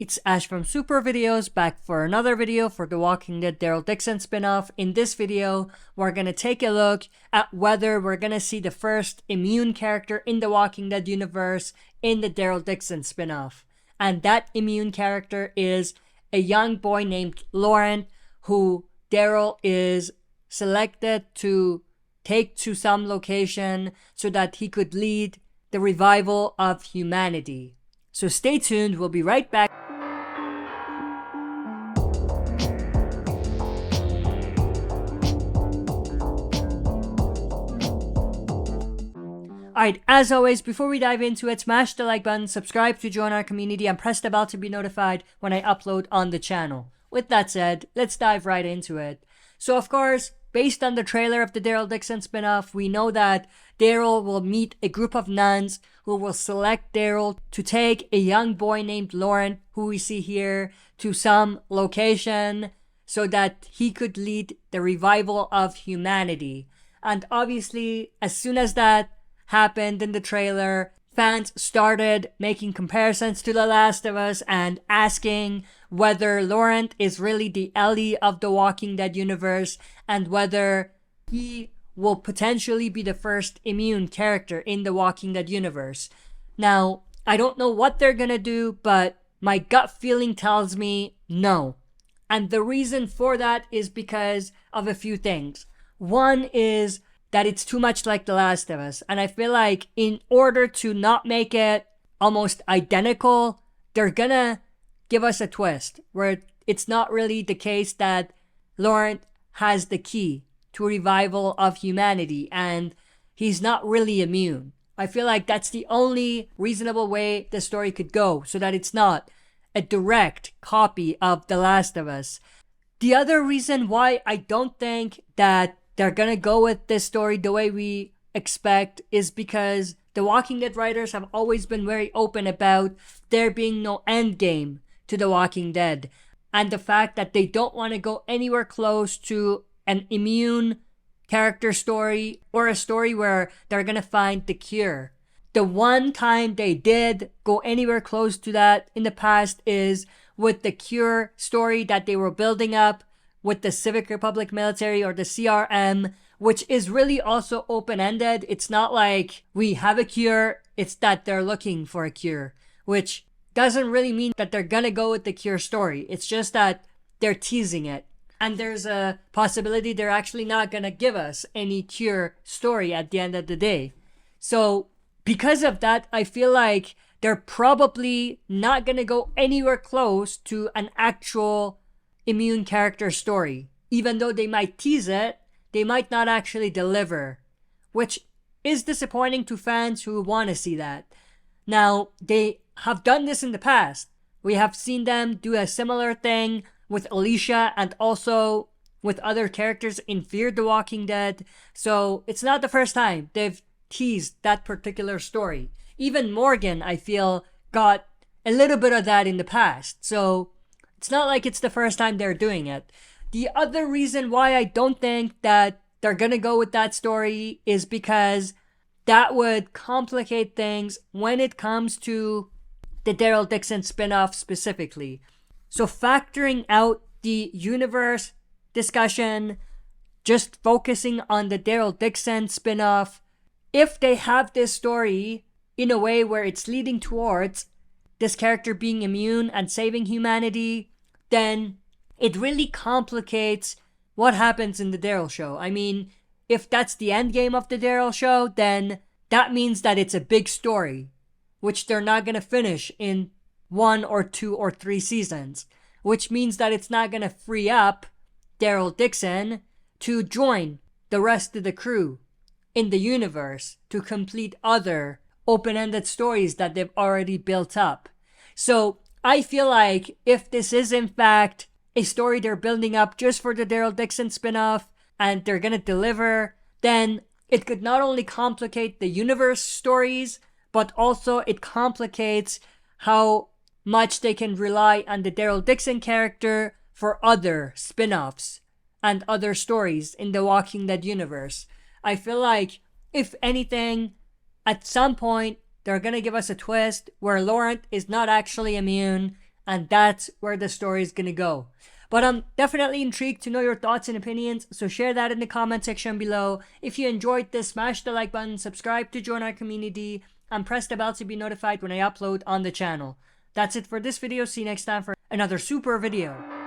It's Ash from SuperVideos back for another video for the Walking Dead Daryl Dixon spinoff. In this video, we're gonna take a look at whether we're gonna see the first immune character in the Walking Dead universe in the Daryl Dixon spinoff. And that immune character is a young boy named Laurent, who Daryl is selected to take to some location so that he could lead the revival of humanity. So stay tuned, we'll be right back. Alright, as always, before we dive into it, smash the like button, subscribe to join our community, and press the bell to be notified when I upload on the channel. With that said, let's dive right into it. So of course, based on the trailer of the Daryl Dixon spinoff, we know that Daryl will meet a group of nuns who will select Daryl to take a young boy named Laurent, who we see here, to some location so that he could lead the revival of humanity. And obviously, as soon as that happened in the trailer, fans started making comparisons to The Last of Us and asking whether Laurent is really the Ellie of the Walking Dead universe and whether he will potentially be the first immune character in the Walking Dead universe. Now, I don't know what they're gonna do, but my gut feeling tells me no. And the reason for that is because of a few things. One is that it's too much like The Last of Us. And I feel like in order to not make it almost identical, they're gonna give us a twist where it's not really the case that Laurent has the key to revival of humanity and he's not really immune. I feel like that's the only reasonable way the story could go so that it's not a direct copy of The Last of Us. The other reason why I don't think that they're gonna go with this story the way we expect is because the Walking Dead writers have always been very open about there being no end game to The Walking Dead, and the fact that they don't want to go anywhere close to an immune character story or a story where they're gonna find the cure. The one time they did go anywhere close to that in the past is with the cure story that they were building up with the Civic Republic military, or the CRM, which is really also open-ended. It's not like we have a cure, it's that they're looking for a cure, which doesn't really mean that they're gonna go with the cure story. It's just that they're teasing it. And there's a possibility they're actually not gonna give us any cure story at the end of the day. So because of that, I feel like they're probably not gonna go anywhere close to an actual immune character story. Even though they might tease it, they might not actually deliver, which is disappointing to fans who want to see that. Now, they have done this in the past. We have seen them do a similar thing with Alicia and also with other characters in Fear the Walking Dead. So it's not the first time they've teased that particular story. Even Morgan, I feel, got a little bit of that in the past. So it's not like it's the first time they're doing it. The other reason why I don't think that they're gonna go with that story is because that would complicate things when it comes to the Daryl Dixon spinoff specifically. So factoring out the universe discussion, just focusing on the Daryl Dixon spinoff, if they have this story in a way where it's leading towards this character being immune and saving humanity, then it really complicates what happens in the Daryl show. I mean, if that's the end game of the Daryl show, then that means that it's a big story, which they're not going to finish in 1 or 2 or 3 seasons, which means that it's not going to free up Daryl Dixon to join the rest of the crew in the universe to complete other open-ended stories that they've already built up. So I feel like if this is in fact a story they're building up just for the Daryl Dixon spinoff and they're gonna deliver, then it could not only complicate the universe stories, but also it complicates how much they can rely on the Daryl Dixon character for other spinoffs and other stories in the Walking Dead universe. I feel like, if anything, at some point they're gonna give us a twist where Laurent is not actually immune and that's where the story is gonna go. But I'm definitely intrigued to know your thoughts and opinions, so share that in the comment section below. If you enjoyed this, smash the like button, subscribe to join our community, and press the bell to be notified when I upload on the channel. That's it for this video. See you next time for another super video.